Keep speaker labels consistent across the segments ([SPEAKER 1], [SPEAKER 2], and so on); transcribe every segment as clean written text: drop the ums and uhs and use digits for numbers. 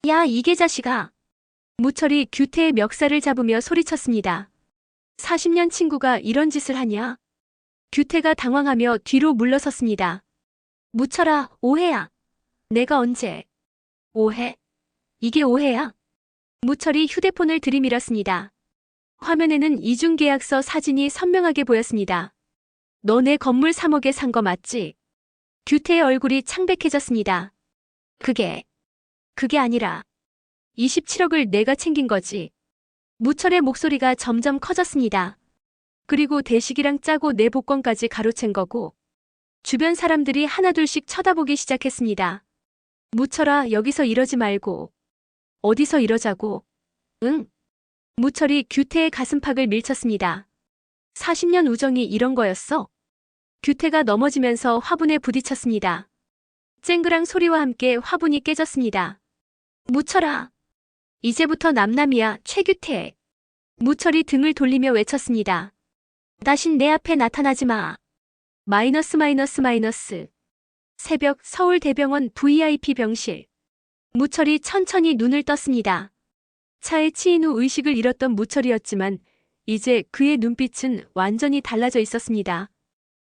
[SPEAKER 1] 야, 이게 자식아. 무철이 규태의 멱살을 잡으며 소리쳤습니다. 40년 친구가 이런 짓을 하냐? 규태가 당황하며 뒤로 물러섰습니다. 무철아, 오해야. 내가 언제? 오해? 이게 오해야? 무철이 휴대폰을 들이밀었습니다. 화면에는 이중계약서 사진이 선명하게 보였습니다. 너 내 건물 3억에 산 거 맞지? 규태의 얼굴이 창백해졌습니다. 그게 아니라 27억을 내가 챙긴 거지. 무철의 목소리가 점점 커졌습니다. 그리고 대식이랑 짜고 내 복권까지 가로챈 거고. 주변 사람들이 하나둘씩 쳐다보기 시작했습니다. 무철아, 여기서 이러지 말고. 어디서 이러자고. 응? 무철이 규태의 가슴팍을 밀쳤습니다. 40년 우정이 이런 거였어? 규태가 넘어지면서 화분에 부딪혔습니다. 쨍그랑 소리와 함께 화분이 깨졌습니다. 무철아. 이제부터 남남이야, 최규태. 무철이 등을 돌리며 외쳤습니다. 다신 내 앞에 나타나지 마. 마이너스. 새벽 서울대병원 VIP 병실. 무철이 천천히 눈을 떴습니다. 차에 치인 후 의식을 잃었던 무철이었지만 이제 그의 눈빛은 완전히 달라져 있었습니다.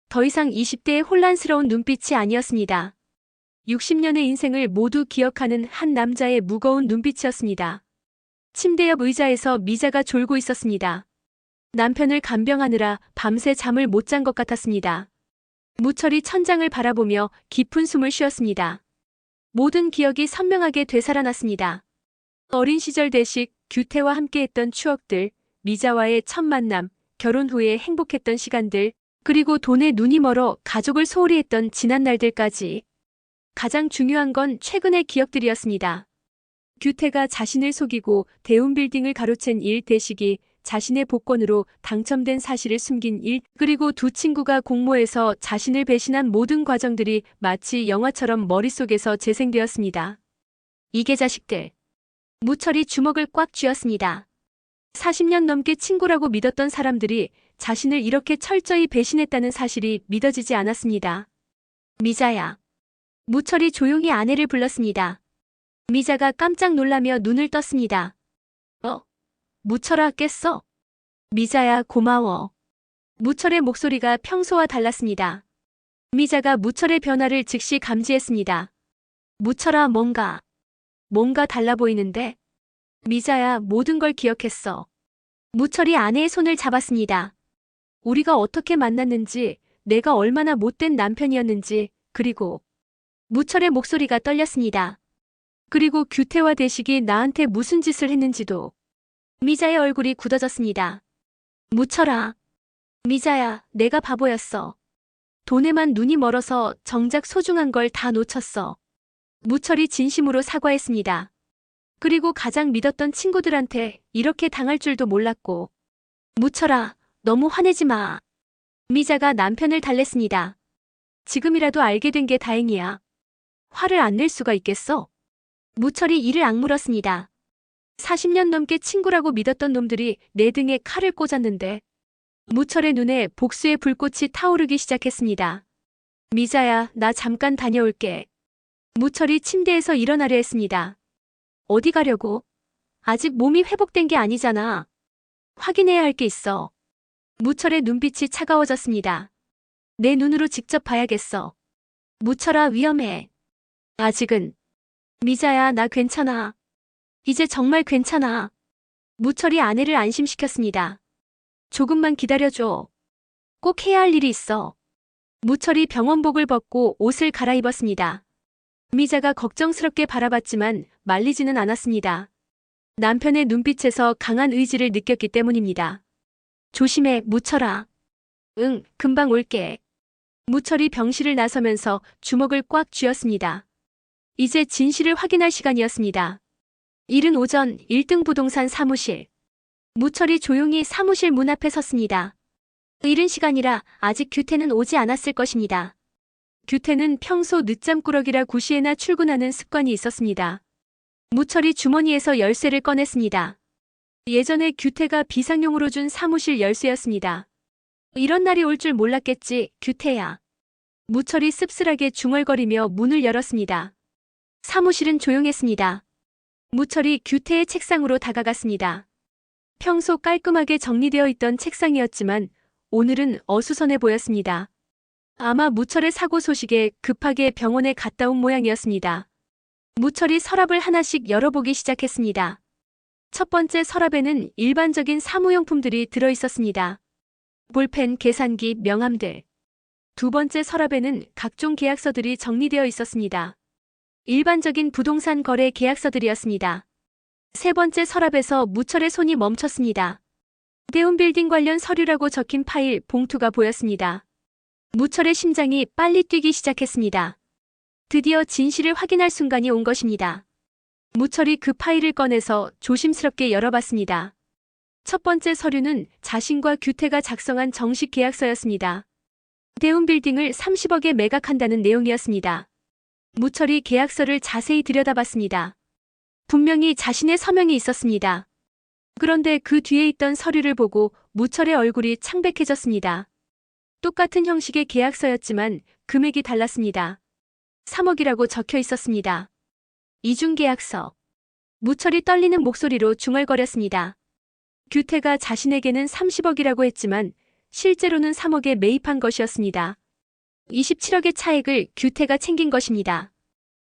[SPEAKER 1] 더 이상 20대의 혼란스러운 눈빛이 아니었습니다. 60년의 인생을 모두 기억하는 한 남자의 무거운 눈빛이었습니다. 침대 옆 의자에서 미자가 졸고 있었습니다. 남편을 간병하느라 밤새 잠을 못 잔 것 같았습니다. 무철이 천장을 바라보며 깊은 숨을 쉬었습니다. 모든 기억이 선명하게 되살아났습니다. 어린 시절 대식, 규태와 함께했던 추억들, 미자와의 첫 만남, 결혼 후에 행복했던 시간들, 그리고 돈에 눈이 멀어 가족을 소홀히 했던 지난 날들까지. 가장 중요한 건 최근의 기억들이었습니다. 규태가 자신을 속이고 대운빌딩을 가로챈 일, 대식이 자신의 복권으로 당첨된 사실을 숨긴 일, 그리고 두 친구가 공모해서 자신을 배신한 모든 과정들이 마치 영화처럼 머릿속에서 재생되었습니다. 이게 자식들. 무철이 주먹을 꽉 쥐었습니다. 40년 넘게 친구라고 믿었던 사람들이 자신을 이렇게 철저히 배신했다는 사실이 믿어지지 않았습니다. 미자야. 무철이 조용히 아내를 불렀습니다. 미자가 깜짝 놀라며 눈을 떴습니다. 무철아, 깼어? 미자야, 고마워. 무철의 목소리가 평소와 달랐습니다. 미자가 무철의 변화를 즉시 감지했습니다. 무철아, 뭔가 달라 보이는데? 미자야, 모든 걸 기억했어. 무철이 아내의 손을 잡았습니다. 우리가 어떻게 만났는지, 내가 얼마나 못된 남편이었는지, 그리고 무철의 목소리가 떨렸습니다. 그리고 규태와 대식이 나한테 무슨 짓을 했는지도. 미자의 얼굴이 굳어졌습니다. 무철아. 미자야, 내가 바보였어. 돈에만 눈이 멀어서 정작 소중한 걸 다 놓쳤어. 무철이 진심으로 사과했습니다. 그리고 가장 믿었던 친구들한테 이렇게 당할 줄도 몰랐고. 무철아, 너무 화내지 마. 미자가 남편을 달랬습니다. 지금이라도 알게 된 게 다행이야. 화를 안 낼 수가 있겠어? 무철이 이를 악물었습니다. 40년 넘게 친구라고 믿었던 놈들이 내 등에 칼을 꽂았는데. 무철의 눈에 복수의 불꽃이 타오르기 시작했습니다. 미자야, 나 잠깐 다녀올게. 무철이 침대에서 일어나려 했습니다. 어디 가려고? 아직 몸이 회복된 게 아니잖아. 확인해야 할 게 있어. 무철의 눈빛이 차가워졌습니다. 내 눈으로 직접 봐야겠어. 무철아, 위험해. 아직은. 미자야, 나 괜찮아. 이제 정말 괜찮아. 무철이 아내를 안심시켰습니다. 조금만 기다려줘. 꼭 해야 할 일이 있어. 무철이 병원복을 벗고 옷을 갈아입었습니다. 미자가 걱정스럽게 바라봤지만 말리지는 않았습니다. 남편의 눈빛에서 강한 의지를 느꼈기 때문입니다. 조심해, 무철아. 응, 금방 올게. 무철이 병실을 나서면서 주먹을 꽉 쥐었습니다. 이제 진실을 확인할 시간이었습니다. 이른 오전 1등 부동산 사무실. 무철이 조용히 사무실 문 앞에 섰습니다. 이른 시간이라 아직 규태는 오지 않았을 것입니다. 규태는 평소 늦잠꾸러기라 9시에나 출근하는 습관이 있었습니다. 무철이 주머니에서 열쇠를 꺼냈습니다. 예전에 규태가 비상용으로 준 사무실 열쇠였습니다. 이런 날이 올 줄 몰랐겠지, 규태야. 무철이 씁쓸하게 중얼거리며 문을 열었습니다. 사무실은 조용했습니다. 무철이 규태의 책상으로 다가갔습니다. 평소 깔끔하게 정리되어 있던 책상이었지만 오늘은 어수선해 보였습니다. 아마 무철의 사고 소식에 급하게 병원에 갔다 온 모양이었습니다. 무철이 서랍을 하나씩 열어보기 시작했습니다. 첫 번째 서랍에는 일반적인 사무용품들이 들어 있었습니다. 볼펜, 계산기, 명함들. 두 번째 서랍에는 각종 계약서들이 정리되어 있었습니다. 일반적인 부동산 거래 계약서들이었습니다. 세 번째 서랍에서 무철의 손이 멈췄습니다. 대운빌딩 관련 서류라고 적힌 파일, 봉투가 보였습니다. 무철의 심장이 빨리 뛰기 시작했습니다. 드디어 진실을 확인할 순간이 온 것입니다. 무철이 그 파일을 꺼내서 조심스럽게 열어봤습니다. 첫 번째 서류는 자신과 규태가 작성한 정식 계약서였습니다. 대운빌딩을 30억에 매각한다는 내용이었습니다. 무철이 계약서를 자세히 들여다봤습니다. 분명히 자신의 서명이 있었습니다. 그런데 그 뒤에 있던 서류를 보고 무철의 얼굴이 창백해졌습니다. 똑같은 형식의 계약서였지만 금액이 달랐습니다. 3억이라고 적혀 있었습니다. 이중계약서. 무철이 떨리는 목소리로 중얼거렸습니다. 규태가 자신에게는 30억이라고 했지만 실제로는 3억에 매입한 것이었습니다. 27억의 차액을 규태가 챙긴 것입니다.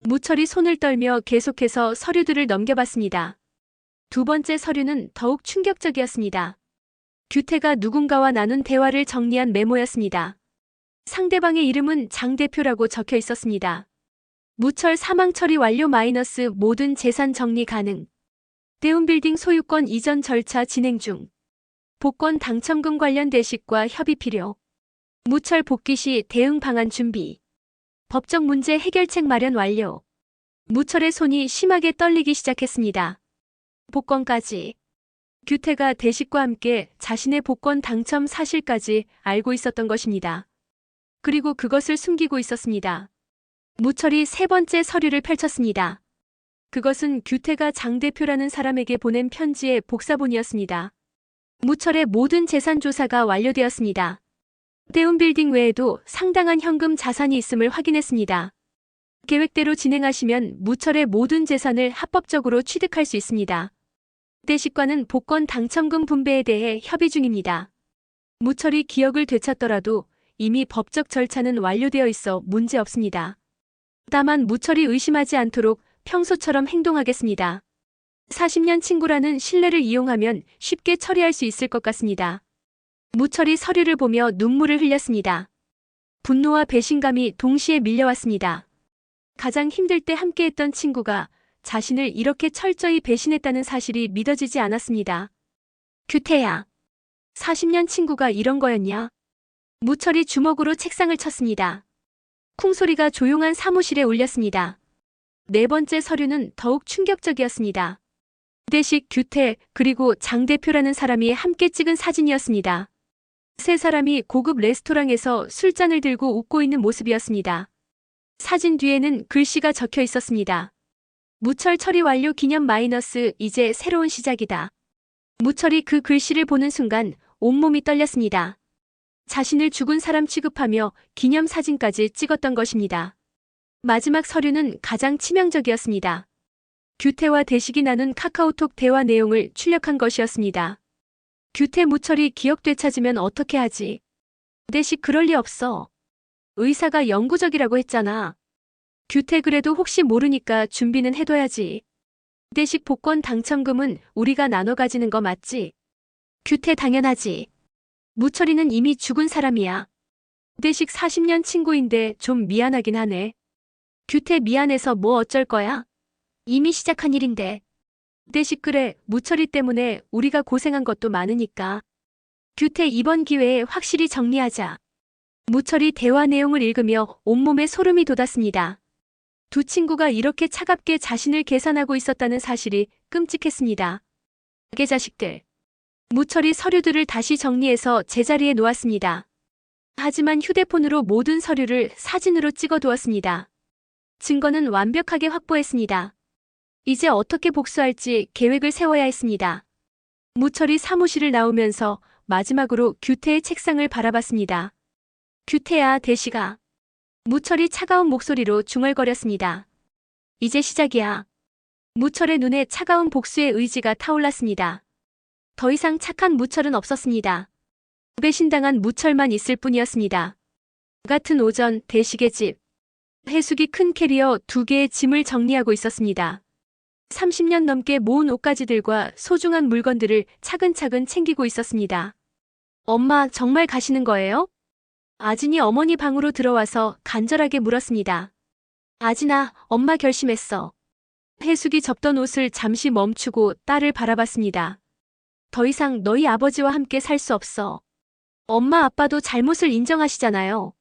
[SPEAKER 1] 무철이 손을 떨며 계속해서 서류들을 넘겨봤습니다. 두 번째 서류는 더욱 충격적이었습니다. 규태가 누군가와 나눈 대화를 정리한 메모였습니다. 상대방의 이름은 장 대표라고 적혀 있었습니다. 무철 사망 처리 완료 마이너스 모든 재산 정리 가능. 대운빌딩 소유권 이전 절차 진행 중. 복권 당첨금 관련 대식과 협의 필요. 무철 복귀 시 대응 방안 준비. 법적 문제 해결책 마련 완료. 무철의 손이 심하게 떨리기 시작했습니다. 복권까지. 규태가 대식과 함께 자신의 복권 당첨 사실까지 알고 있었던 것입니다. 그리고 그것을 숨기고 있었습니다. 무철이 세 번째 서류를 펼쳤습니다. 그것은 규태가 장 대표라는 사람에게 보낸 편지의 복사본이었습니다. 무철의 모든 재산 조사가 완료되었습니다. 대운빌딩 외에도 상당한 현금 자산이 있음을 확인했습니다. 계획대로 진행하시면 무철의 모든 재산을 합법적으로 취득할 수 있습니다. 대식과는 복권 당첨금 분배에 대해 협의 중입니다. 무철이 기억을 되찾더라도 이미 법적 절차는 완료되어 있어 문제 없습니다. 다만 무철이 의심하지 않도록 평소처럼 행동하겠습니다. 40년 친구라는 신뢰를 이용하면 쉽게 처리할 수 있을 것 같습니다. 무철이 서류를 보며 눈물을 흘렸습니다. 분노와 배신감이 동시에 밀려왔습니다. 가장 힘들 때 함께했던 친구가 자신을 이렇게 철저히 배신했다는 사실이 믿어지지 않았습니다. 규태야. 40년 친구가 이런 거였냐? 무철이 주먹으로 책상을 쳤습니다. 쿵소리가 조용한 사무실에 울렸습니다. 네 번째 서류는 더욱 충격적이었습니다. 대식, 규태, 그리고 장 대표라는 사람이 함께 찍은 사진이었습니다. 세 사람이 고급 레스토랑에서 술잔을 들고 웃고 있는 모습이었습니다. 사진 뒤에는 글씨가 적혀 있었습니다. 무철 처리 완료 기념 마이너스 이제 새로운 시작이다. 무철이 그 글씨를 보는 순간 온몸이 떨렸습니다. 자신을 죽은 사람 취급하며 기념 사진까지 찍었던 것입니다. 마지막 서류는 가장 치명적이었습니다. 규태와 대식이 나눈 카카오톡 대화 내용을 출력한 것이었습니다. 규태 무철이 기억 되찾으면 어떻게 하지? 대식 그럴 리 없어. 의사가 영구적이라고 했잖아. 규태 그래도 혹시 모르니까 준비는 해둬야지. 대식 복권 당첨금은 우리가 나눠 가지는 거 맞지? 규태 당연하지. 무철이는 이미 죽은 사람이야. 대식 40년 친구인데 좀 미안하긴 하네. 규태 미안해서 뭐 어쩔 거야? 이미 시작한 일인데. 대식 그래, 무철이 때문에 우리가 고생한 것도 많으니까. 규태 이번 기회에 확실히 정리하자. 무철이 대화 내용을 읽으며 온몸에 소름이 돋았습니다. 두 친구가 이렇게 차갑게 자신을 계산하고 있었다는 사실이 끔찍했습니다. 개자식들. 무철이 서류들을 다시 정리해서 제자리에 놓았습니다. 하지만 휴대폰으로 모든 서류를 사진으로 찍어두었습니다. 증거는 완벽하게 확보했습니다. 이제 어떻게 복수할지 계획을 세워야 했습니다. 무철이 사무실을 나오면서 마지막으로 규태의 책상을 바라봤습니다. 규태야, 대식아. 무철이 차가운 목소리로 중얼거렸습니다. 이제 시작이야. 무철의 눈에 차가운 복수의 의지가 타올랐습니다. 더 이상 착한 무철은 없었습니다. 배신당한 무철만 있을 뿐이었습니다. 같은 오전 대식의 집. 해숙이 큰 캐리어 2개의 짐을 정리하고 있었습니다. 30년 넘게 모은 옷가지들과 소중한 물건들을 차근차근 챙기고 있었습니다. 엄마, 정말 가시는 거예요? 아진이 어머니 방으로 들어와서 간절하게 물었습니다. 아진아, 엄마 결심했어. 해숙이 접던 옷을 잠시 멈추고 딸을 바라봤습니다. 더 이상 너희 아버지와 함께 살 수 없어. 엄마 아빠도 잘못을 인정하시잖아요.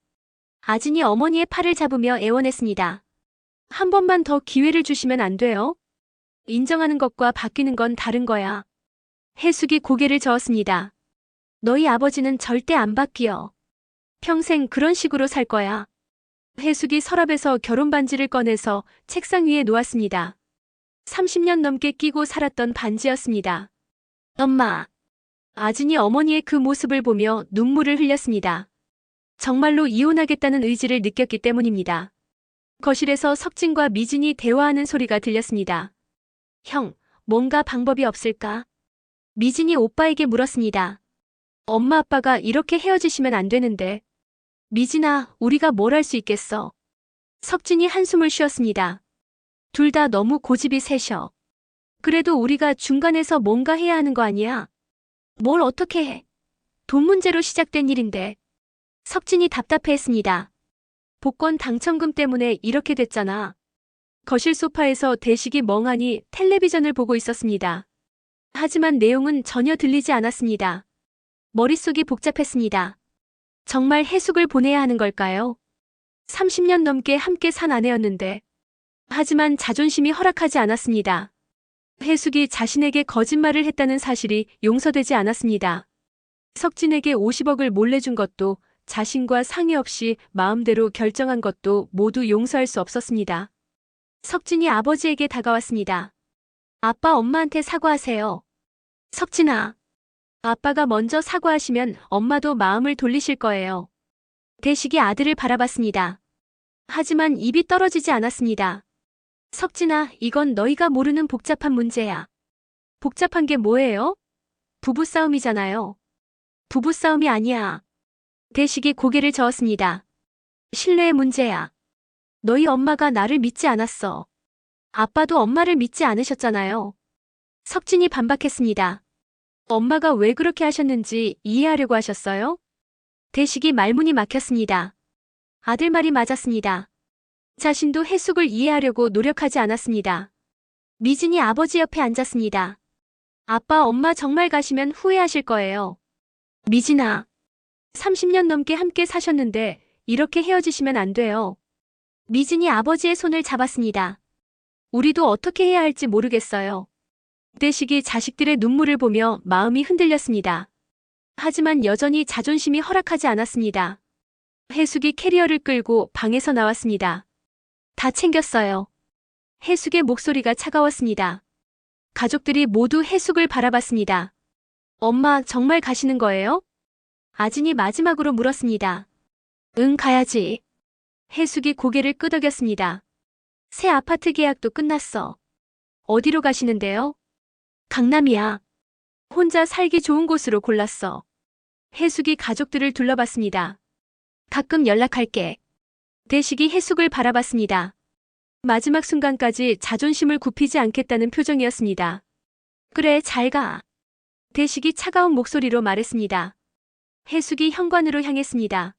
[SPEAKER 1] 아진이 어머니의 팔을 잡으며 애원했습니다. 한 번만 더 기회를 주시면 안 돼요? 인정하는 것과 바뀌는 건 다른 거야. 해숙이 고개를 저었습니다. 너희 아버지는 절대 안 바뀌어. 평생 그런 식으로 살 거야. 해숙이 서랍에서 결혼 반지를 꺼내서 책상 위에 놓았습니다. 30년 넘게 끼고 살았던 반지였습니다. 엄마. 아진이 어머니의 그 모습을 보며 눈물을 흘렸습니다. 정말로 이혼하겠다는 의지를 느꼈기 때문입니다. 거실에서 석진과 미진이 대화하는 소리가 들렸습니다. 형, 뭔가 방법이 없을까? 미진이 오빠에게 물었습니다. 엄마 아빠가 이렇게 헤어지시면 안 되는데. 미진아, 우리가 뭘 할 수 있겠어? 석진이 한숨을 쉬었습니다. 둘 다 너무 고집이 세셔. 그래도 우리가 중간에서 뭔가 해야 하는 거 아니야? 뭘 어떻게 해? 돈 문제로 시작된 일인데. 석진이 답답해했습니다. 복권 당첨금 때문에 이렇게 됐잖아. 거실 소파에서 대식이 멍하니 텔레비전을 보고 있었습니다. 하지만 내용은 전혀 들리지 않았습니다. 머릿속이 복잡했습니다. 정말 해숙을 보내야 하는 걸까요? 30년 넘게 함께 산 아내였는데. 하지만 자존심이 허락하지 않았습니다. 해숙이 자신에게 거짓말을 했다는 사실이 용서되지 않았습니다. 석진에게 50억을 몰래 준 것도, 자신과 상의 없이 마음대로 결정한 것도 모두 용서할 수 없었습니다. 석진이 아버지에게 다가왔습니다. 아빠, 엄마한테 사과하세요. 석진아. 아빠가 먼저 사과하시면 엄마도 마음을 돌리실 거예요. 대식이 아들을 바라봤습니다. 하지만 입이 떨어지지 않았습니다. 석진아, 이건 너희가 모르는 복잡한 문제야. 복잡한 게 뭐예요? 부부싸움이잖아요. 부부싸움이 아니야. 대식이 고개를 저었습니다. 신뢰의 문제야. 너희 엄마가 나를 믿지 않았어. 아빠도 엄마를 믿지 않으셨잖아요. 석진이 반박했습니다. 엄마가 왜 그렇게 하셨는지 이해하려고 하셨어요? 대식이 말문이 막혔습니다. 아들 말이 맞았습니다. 자신도 해숙을 이해하려고 노력하지 않았습니다. 미진이 아버지 옆에 앉았습니다. 아빠, 엄마 정말 가시면 후회하실 거예요. 미진아. 30년 넘게 함께 사셨는데 이렇게 헤어지시면 안 돼요. 미진이 아버지의 손을 잡았습니다. 우리도 어떻게 해야 할지 모르겠어요. 대식이 자식들의 눈물을 보며 마음이 흔들렸습니다. 하지만 여전히 자존심이 허락하지 않았습니다. 해숙이 캐리어를 끌고 방에서 나왔습니다. 다 챙겼어요. 해숙의 목소리가 차가웠습니다. 가족들이 모두 해숙을 바라봤습니다. 엄마, 정말 가시는 거예요? 아진이 마지막으로 물었습니다. 응, 가야지. 해숙이 고개를 끄덕였습니다. 새 아파트 계약도 끝났어. 어디로 가시는데요? 강남이야. 혼자 살기 좋은 곳으로 골랐어. 해숙이 가족들을 둘러봤습니다. 가끔 연락할게. 대식이 해숙을 바라봤습니다. 마지막 순간까지 자존심을 굽히지 않겠다는 표정이었습니다. 그래, 잘 가. 대식이 차가운 목소리로 말했습니다. 해숙이 현관으로 향했습니다.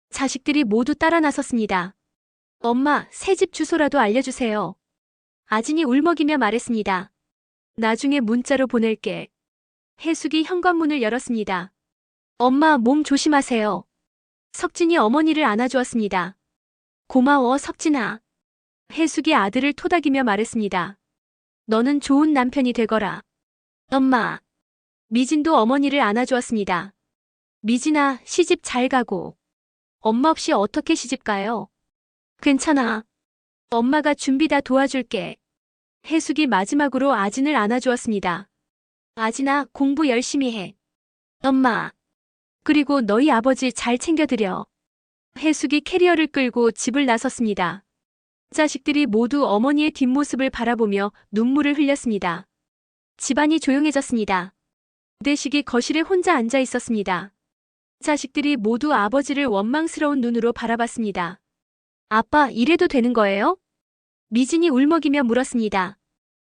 [SPEAKER 1] 자식들이 모두 따라 나섰습니다. 엄마, 새집 주소라도 알려주세요. 아진이 울먹이며 말했습니다. 나중에 문자로 보낼게. 해숙이 현관문을 열었습니다. 엄마, 몸 조심하세요. 석진이 어머니를 안아주었습니다. 고마워, 석진아. 해숙이 아들을 토닥이며 말했습니다. 너는 좋은 남편이 되거라. 엄마. 미진도 어머니를 안아주었습니다. 미진아, 시집 잘 가고. 엄마 없이 어떻게 시집 가요? 괜찮아. 엄마가 준비 다 도와줄게. 해숙이 마지막으로 아진을 안아주었습니다. 아진아, 공부 열심히 해. 엄마. 그리고 너희 아버지 잘 챙겨드려. 해숙이 캐리어를 끌고 집을 나섰습니다. 자식들이 모두 어머니의 뒷모습을 바라보며 눈물을 흘렸습니다. 집안이 조용해졌습니다. 대식이 거실에 혼자 앉아 있었습니다. 자식들이 모두 아버지를 원망스러운 눈으로 바라봤습니다. 아빠, 이래도 되는 거예요? 미진이 울먹이며 물었습니다.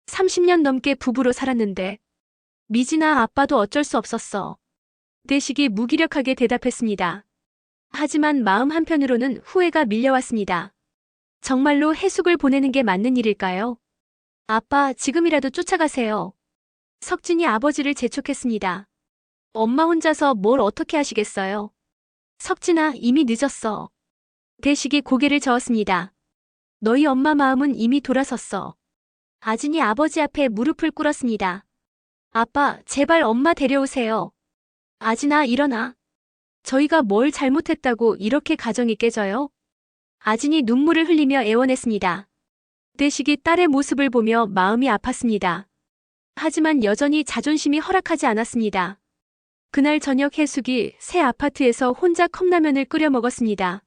[SPEAKER 1] 30년 넘게 부부로 살았는데. 미진아, 아빠도 어쩔 수 없었어. 대식이 무기력하게 대답했습니다. 하지만 마음 한편으로는 후회가 밀려왔습니다. 정말로 해숙을 보내는 게 맞는 일일까요? 아빠, 지금이라도 쫓아가세요. 석진이 아버지를 재촉했습니다. 엄마 혼자서 뭘 어떻게 하시겠어요? 석진아, 이미 늦었어. 대식이 고개를 저었습니다. 너희 엄마 마음은 이미 돌아섰어. 아진이 아버지 앞에 무릎을 꿇었습니다. 아빠, 제발 엄마 데려오세요. 아진아, 일어나. 저희가 뭘 잘못했다고 이렇게 가정이 깨져요? 아진이 눈물을 흘리며 애원했습니다. 대식이 딸의 모습을 보며 마음이 아팠습니다. 하지만 여전히 자존심이 허락하지 않았습니다. 그날 저녁 해숙이 새 아파트에서 혼자 컵라면을 끓여 먹었습니다.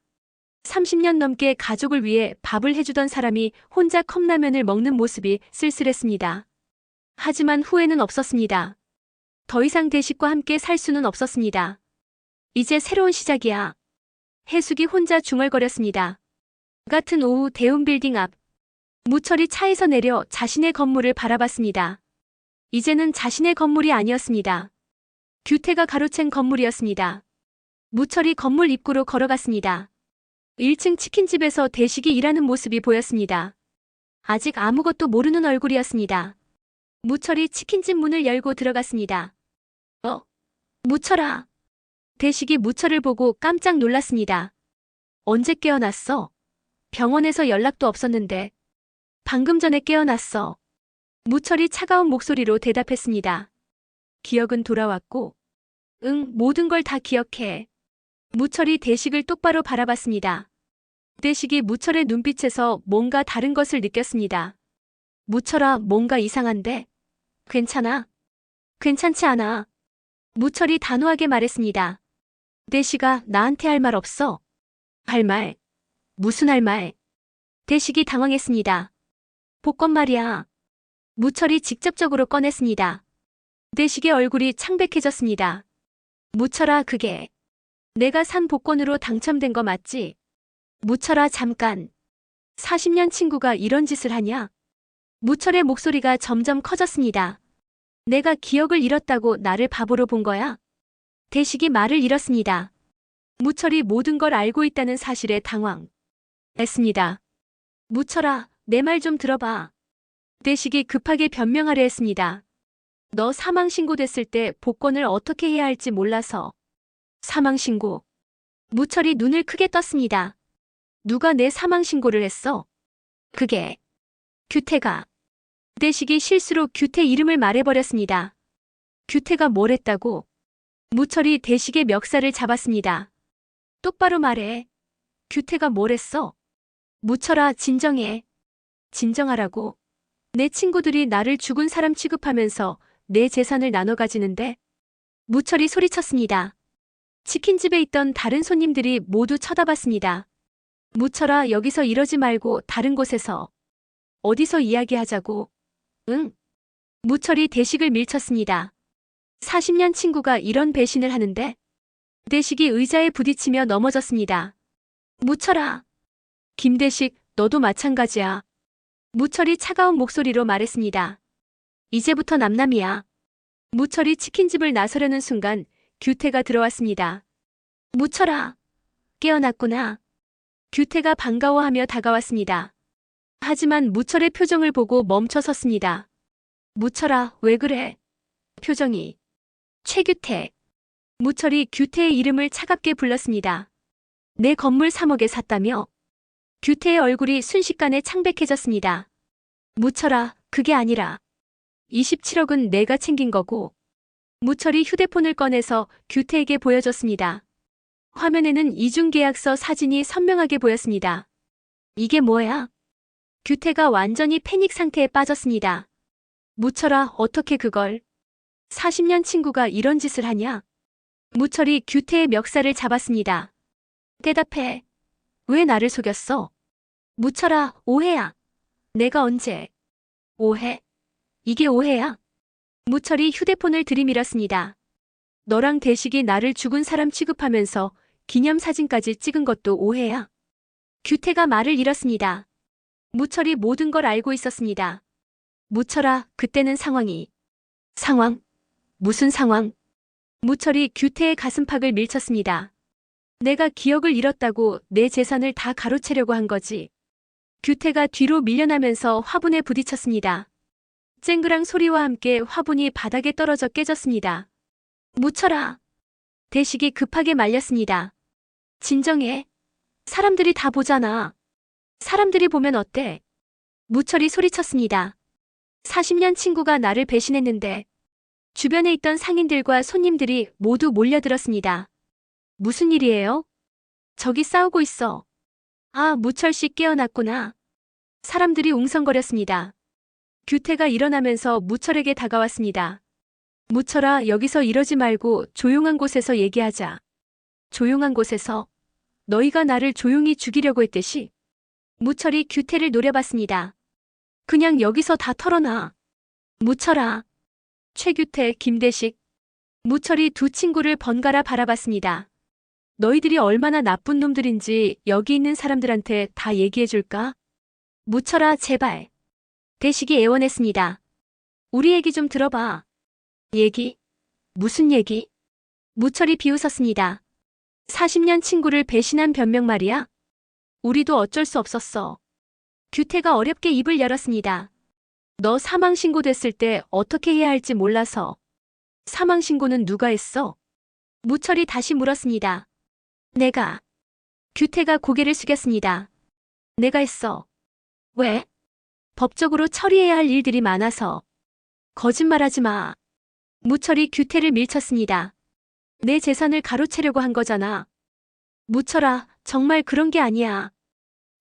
[SPEAKER 1] 30년 넘게 가족을 위해 밥을 해주던 사람이 혼자 컵라면을 먹는 모습이 쓸쓸했습니다. 하지만 후회는 없었습니다. 더 이상 대식과 함께 살 수는 없었습니다. 이제 새로운 시작이야. 해숙이 혼자 중얼거렸습니다. 같은 오후 대운 빌딩 앞. 무철이 차에서 내려 자신의 건물을 바라봤습니다. 이제는 자신의 건물이 아니었습니다. 규태가 가로챈 건물이었습니다. 무철이 건물 입구로 걸어갔습니다. 1층 치킨집에서 대식이 일하는 모습이 보였습니다. 아직 아무것도 모르는 얼굴이었습니다. 무철이 치킨집 문을 열고 들어갔습니다. 무철아. 대식이 무철을 보고 깜짝 놀랐습니다. 언제 깨어났어? 병원에서 연락도 없었는데. 방금 전에 깨어났어. 무철이 차가운 목소리로 대답했습니다. 기억은 돌아왔고. 응, 모든 걸 다 기억해. 무철이 대식을 똑바로 바라봤습니다. 대식이 무철의 눈빛에서 뭔가 다른 것을 느꼈습니다. 무철아, 뭔가 이상한데? 괜찮아? 괜찮지 않아. 무철이 단호하게 말했습니다. 대식아, 나한테 할 말 없어? 할 말? 무슨 할 말? 대식이 당황했습니다. 복권 말이야. 무철이 직접적으로 꺼냈습니다. 대식의 얼굴이 창백해졌습니다. 무철아, 그게 내가 산 복권으로 당첨된 거 맞지? 무철아, 잠깐. 40년 친구가 이런 짓을 하냐? 무철의 목소리가 점점 커졌습니다. 내가 기억을 잃었다고 나를 바보로 본 거야? 대식이 말을 잃었습니다. 무철이 모든 걸 알고 있다는 사실에 당황했습니다. 무철아, 내 말 좀 들어봐. 대식이 급하게 변명하려 했습니다. 너 사망신고됐을 때 복권을 어떻게 해야 할지 몰라서. 사망신고. 무철이 눈을 크게 떴습니다. 누가 내 사망신고를 했어? 그게 규태가. 대식이 실수로 규태 이름을 말해버렸습니다. 규태가 뭘 했다고? 무철이 대식의 멱살을 잡았습니다. 똑바로 말해. 규태가 뭘 했어? 무철아, 진정해. 진정하라고. 내 친구들이 나를 죽은 사람 취급하면서 내 재산을 나눠 가지는데? 무철이 소리쳤습니다. 치킨집에 있던 다른 손님들이 모두 쳐다봤습니다. 무철아, 여기서 이러지 말고 다른 곳에서. 어디서 이야기하자고. 응. 무철이 대식을 밀쳤습니다. 40년 친구가 이런 배신을 하는데? 대식이 의자에 부딪히며 넘어졌습니다. 무철아. 김대식, 너도 마찬가지야. 무철이 차가운 목소리로 말했습니다. 이제부터 남남이야. 무철이 치킨집을 나서려는 순간 규태가 들어왔습니다. 무철아. 깨어났구나. 규태가 반가워하며 다가왔습니다. 하지만 무철의 표정을 보고 멈춰 섰습니다. 무철아, 왜 그래? 표정이. 최규태. 무철이 규태의 이름을 차갑게 불렀습니다. 내 건물 3억에 샀다며? 규태의 얼굴이 순식간에 창백해졌습니다. 무철아, 그게 아니라 27억은 내가 챙긴 거고. 무철이 휴대폰을 꺼내서 규태에게 보여줬습니다. 화면에는 이중계약서 사진이 선명하게 보였습니다. 이게 뭐야? 규태가 완전히 패닉 상태에 빠졌습니다. 무철아, 어떻게 그걸? 40년 친구가 이런 짓을 하냐? 무철이 규태의 멱살을 잡았습니다. 대답해. 왜 나를 속였어? 무철아, 오해야. 내가 언제? 오해? 이게 오해야? 무철이 휴대폰을 들이밀었습니다. 너랑 대식이 나를 죽은 사람 취급하면서 기념사진까지 찍은 것도 오해야? 규태가 말을 잃었습니다. 무철이 모든 걸 알고 있었습니다. 무철아, 그때는 상황이. 상황? 무슨 상황? 무철이 규태의 가슴팍을 밀쳤습니다. 내가 기억을 잃었다고 내 재산을 다 가로채려고 한 거지. 규태가 뒤로 밀려나면서 화분에 부딪혔습니다. 쨍그랑 소리와 함께 화분이 바닥에 떨어져 깨졌습니다. 무철아. 대식이 급하게 말렸습니다. 진정해. 사람들이 다 보잖아. 사람들이 보면 어때? 무철이 소리쳤습니다. 40년 친구가 나를 배신했는데 주변에 있던 상인들과 손님들이 모두 몰려들었습니다. 무슨 일이에요? 저기 싸우고 있어. 아, 무철씨 깨어났구나. 사람들이 웅성거렸습니다. 규태가 일어나면서 무철에게 다가왔습니다. 무철아, 여기서 이러지 말고 조용한 곳에서 얘기하자. 조용한 곳에서? 너희가 나를 조용히 죽이려고 했듯이? 무철이 규태를 노려봤습니다. 그냥 여기서 다 털어놔. 무철아. 최규태, 김대식. 무철이 두 친구를 번갈아 바라봤습니다. 너희들이 얼마나 나쁜 놈들인지 여기 있는 사람들한테 다 얘기해줄까? 무철아, 제발. 대식이 애원했습니다. 우리 얘기 좀 들어봐. 얘기? 무슨 얘기? 무철이 비웃었습니다. 40년 친구를 배신한 변명 말이야? 우리도 어쩔 수 없었어. 규태가 어렵게 입을 열었습니다. 너 사망신고 됐을 때 어떻게 해야 할지 몰라서. 사망신고는 누가 했어? 무철이 다시 물었습니다. 내가. 규태가 고개를 숙였습니다. 내가 했어. 왜? 법적으로 처리해야 할 일들이 많아서. 거짓말하지 마. 무철이 규태를 밀쳤습니다. 내 재산을 가로채려고 한 거잖아. 무철아, 정말 그런 게 아니야.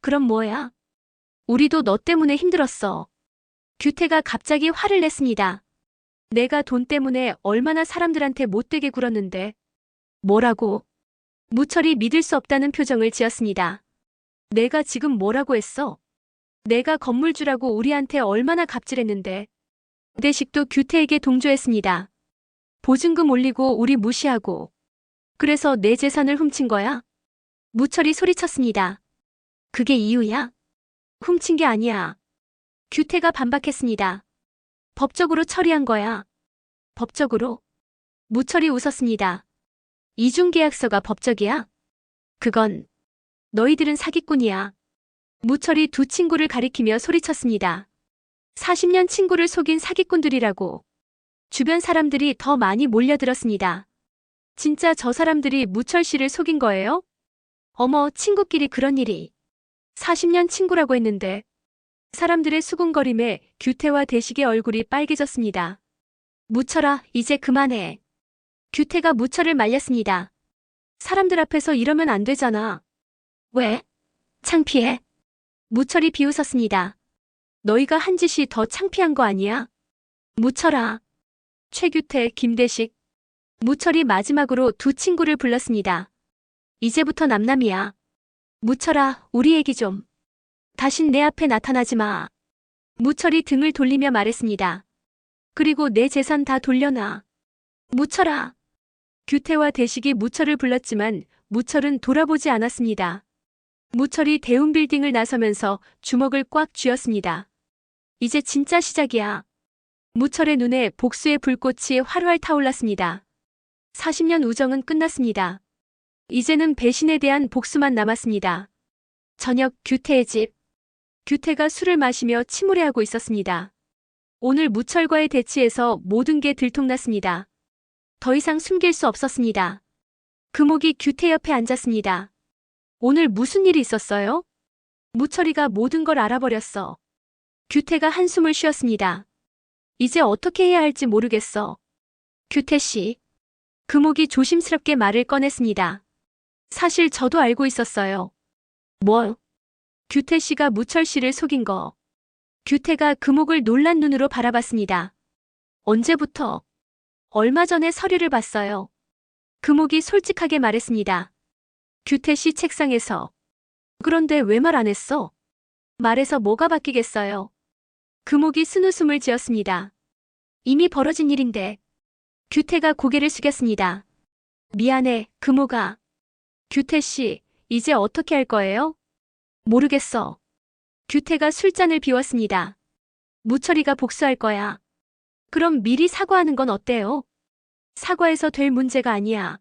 [SPEAKER 1] 그럼 뭐야? 우리도 너 때문에 힘들었어. 규태가 갑자기 화를 냈습니다. 내가 돈 때문에 얼마나 사람들한테 못되게 굴었는데. 뭐라고? 무철이 믿을 수 없다는 표정을 지었습니다. 내가 지금 뭐라고 했어? 내가 건물주라고 우리한테 얼마나 갑질했는데. 대식도 규태에게 동조했습니다. 보증금 올리고 우리 무시하고. 그래서 내 재산을 훔친 거야? 무철이 소리쳤습니다. 그게 이유야? 훔친 게 아니야. 규태가 반박했습니다. 법적으로 처리한 거야. 법적으로? 무철이 웃었습니다. 이중계약서가 법적이야? 그건 너희들은 사기꾼이야. 무철이 두 친구를 가리키며 소리쳤습니다. 40년 친구를 속인 사기꾼들이라고. 주변 사람들이 더 많이 몰려들었습니다. 진짜 저 사람들이 무철 씨를 속인 거예요? 어머, 친구끼리 그런 일이. 40년 친구라고 했는데. 사람들의 수군거림에 규태와 대식의 얼굴이 빨개졌습니다. 무철아, 이제 그만해. 규태가 무철을 말렸습니다. 사람들 앞에서 이러면 안 되잖아. 왜? 창피해. 무철이 비웃었습니다. 너희가 한 짓이 더 창피한 거 아니야? 무철아. 최규태, 김대식. 무철이 마지막으로 두 친구를 불렀습니다. 이제부터 남남이야. 무철아, 우리 얘기 좀. 다신 내 앞에 나타나지 마. 무철이 등을 돌리며 말했습니다. 그리고 내 재산 다 돌려놔. 무철아. 규태와 대식이 무철을 불렀지만 무철은 돌아보지 않았습니다. 무철이 대운 빌딩을 나서면서 주먹을 꽉 쥐었습니다. 이제 진짜 시작이야. 무철의 눈에 복수의 불꽃이 활활 타올랐습니다. 40년 우정은 끝났습니다. 이제는 배신에 대한 복수만 남았습니다. 저녁 규태의 집. 규태가 술을 마시며 침울해하고 있었습니다. 오늘 무철과의 대치에서 모든 게 들통났습니다. 더 이상 숨길 수 없었습니다. 금옥이 규태 옆에 앉았습니다. 오늘 무슨 일이 있었어요? 무철이가 모든 걸 알아버렸어. 규태가 한숨을 쉬었습니다. 이제 어떻게 해야 할지 모르겠어. 규태 씨. 금옥이 조심스럽게 말을 꺼냈습니다. 사실 저도 알고 있었어요. 뭐? 규태 씨가 무철 씨를 속인 거. 규태가 금옥을 놀란 눈으로 바라봤습니다. 언제부터? 얼마 전에 서류를 봤어요. 금옥이 솔직하게 말했습니다. 규태 씨 책상에서. 그런데 왜 말 안 했어? 말해서 뭐가 바뀌겠어요. 금옥이 쓴웃음을 지었습니다. 이미 벌어진 일인데. 규태가 고개를 숙였습니다. 미안해, 금옥아. 규태 씨, 이제 어떻게 할 거예요? 모르겠어. 규태가 술잔을 비웠습니다. 무철이가 복수할 거야. 그럼 미리 사과하는 건 어때요? 사과해서 될 문제가 아니야.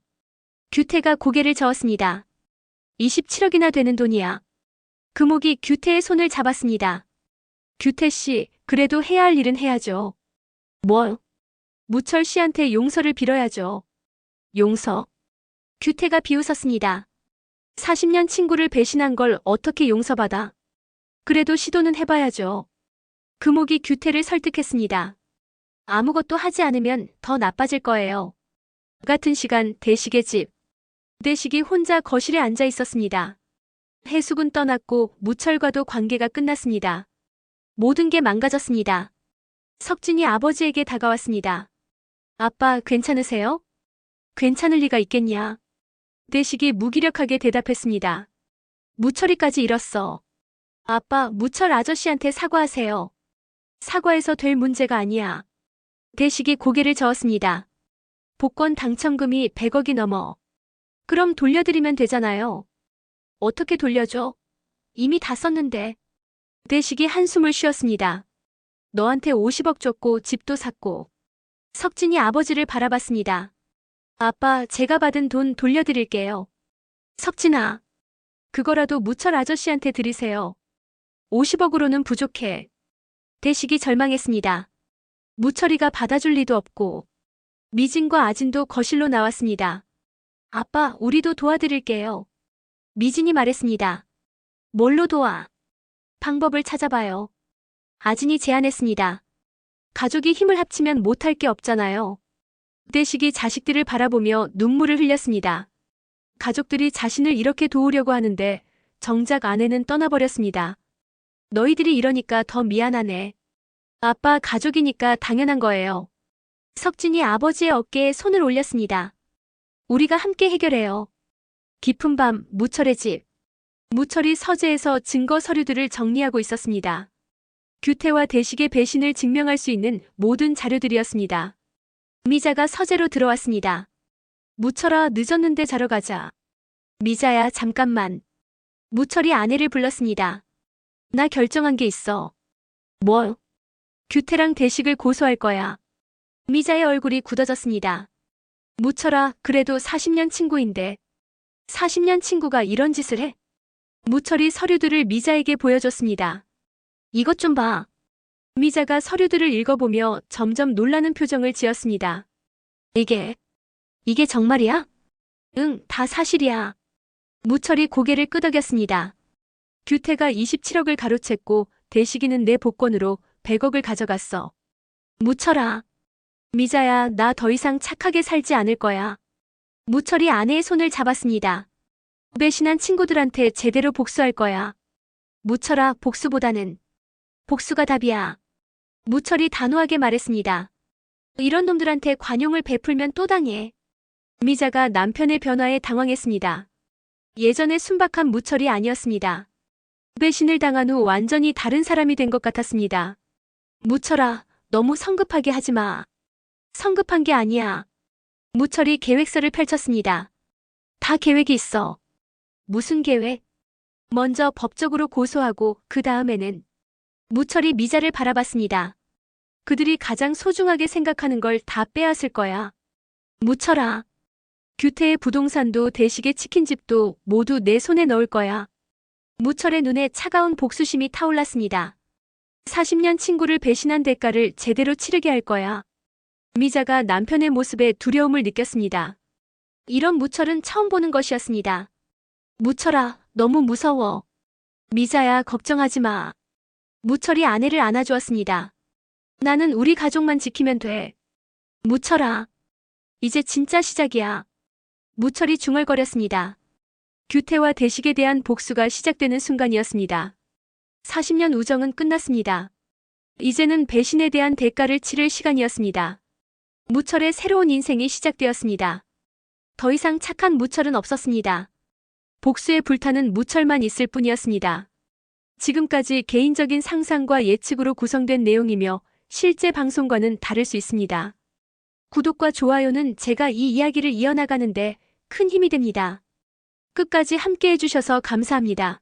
[SPEAKER 1] 규태가 고개를 저었습니다. 27억이나 되는 돈이야. 금옥이 규태의 손을 잡았습니다. 규태 씨, 그래도 해야 할 일은 해야죠. 뭐? 무철 씨한테 용서를 빌어야죠. 용서? 규태가 비웃었습니다. 40년 친구를 배신한 걸 어떻게 용서받아? 그래도 시도는 해봐야죠. 금옥이 규태를 설득했습니다. 아무것도 하지 않으면 더 나빠질 거예요. 같은 시간 대식의 집. 대식이 혼자 거실에 앉아 있었습니다. 해숙은 떠났고 무철과도 관계가 끝났습니다. 모든 게 망가졌습니다. 석진이 아버지에게 다가왔습니다. 아빠, 괜찮으세요? 괜찮을 리가 있겠냐? 대식이 무기력하게 대답했습니다. 무철이까지 잃었어. 아빠, 무철 아저씨한테 사과하세요. 사과해서 될 문제가 아니야. 대식이 고개를 저었습니다. 복권 당첨금이 100억이 넘어. 그럼 돌려드리면 되잖아요. 어떻게 돌려줘? 이미 다 썼는데. 대식이 한숨을 쉬었습니다. 너한테 50억 줬고 집도 샀고. 석진이 아버지를 바라봤습니다. 아빠, 제가 받은 돈 돌려드릴게요. 석진아, 그거라도 무철 아저씨한테 드리세요. 50억으로는 부족해. 대식이 절망했습니다. 무철이가 받아줄 리도 없고. 미진과 아진도 거실로 나왔습니다. 아빠, 우리도 도와드릴게요. 미진이 말했습니다. 뭘로 도와? 방법을 찾아봐요. 아진이 제안했습니다. 가족이 힘을 합치면 못할 게 없잖아요. 대식이 자식들을 바라보며 눈물을 흘렸습니다. 가족들이 자신을 이렇게 도우려고 하는데 정작 아내는 떠나버렸습니다. 너희들이 이러니까 더 미안하네. 아빠, 가족이니까 당연한 거예요. 석진이 아버지의 어깨에 손을 올렸습니다. 우리가 함께 해결해요. 깊은 밤, 무철의 집. 무철이 서재에서 증거 서류들을 정리하고 있었습니다. 규태와 대식의 배신을 증명할 수 있는 모든 자료들이었습니다. 미자가 서재로 들어왔습니다. 무철아, 늦었는데 자러 가자. 미자야, 잠깐만. 무철이 아내를 불렀습니다. 나 결정한 게 있어. 뭐? 규태랑 대식을 고소할 거야. 미자의 얼굴이 굳어졌습니다. 무철아, 그래도 40년 친구인데. 40년 친구가 이런 짓을 해? 무철이 서류들을 미자에게 보여줬습니다. 이것 좀 봐. 미자가 서류들을 읽어보며 점점 놀라는 표정을 지었습니다. 이게 정말이야? 응, 다 사실이야. 무철이 고개를 끄덕였습니다. 규태가 27억을 가로챘고 대식이는 내 복권으로 100억을 가져갔어. 무철아. 미자야, 나 더 이상 착하게 살지 않을 거야. 무철이 아내의 손을 잡았습니다. 배신한 친구들한테 제대로 복수할 거야. 무철아, 복수보다는 복수가 답이야. 무철이 단호하게 말했습니다. 이런 놈들한테 관용을 베풀면 또 당해. 미자가 남편의 변화에 당황했습니다. 예전에 순박한 무철이 아니었습니다. 배신을 당한 후 완전히 다른 사람이 된 것 같았습니다. 무철아, 너무 성급하게 하지 마. 성급한 게 아니야. 무철이 계획서를 펼쳤습니다. 다 계획이 있어. 무슨 계획? 먼저 법적으로 고소하고 그 다음에는. 무철이 미자를 바라봤습니다. 그들이 가장 소중하게 생각하는 걸 다 빼앗을 거야. 무철아. 규태의 부동산도 대식의 치킨집도 모두 내 손에 넣을 거야. 무철의 눈에 차가운 복수심이 타올랐습니다. 40년 친구를 배신한 대가를 제대로 치르게 할 거야. 미자가 남편의 모습에 두려움을 느꼈습니다. 이런 무철은 처음 보는 것이었습니다. 무철아, 너무 무서워. 미자야, 걱정하지 마. 무철이 아내를 안아주었습니다. 나는 우리 가족만 지키면 돼. 무철아. 이제 진짜 시작이야. 무철이 중얼거렸습니다. 규태와 대식에 대한 복수가 시작되는 순간이었습니다. 40년 우정은 끝났습니다. 이제는 배신에 대한 대가를 치를 시간이었습니다. 무철의 새로운 인생이 시작되었습니다. 더 이상 착한 무철은 없었습니다. 복수에 불타는 무철만 있을 뿐이었습니다. 지금까지 개인적인 상상과 예측으로 구성된 내용이며 실제 방송과는 다를 수 있습니다. 구독과 좋아요는 제가 이 이야기를 이어나가는데 큰 힘이 됩니다. 끝까지 함께 해주셔서 감사합니다.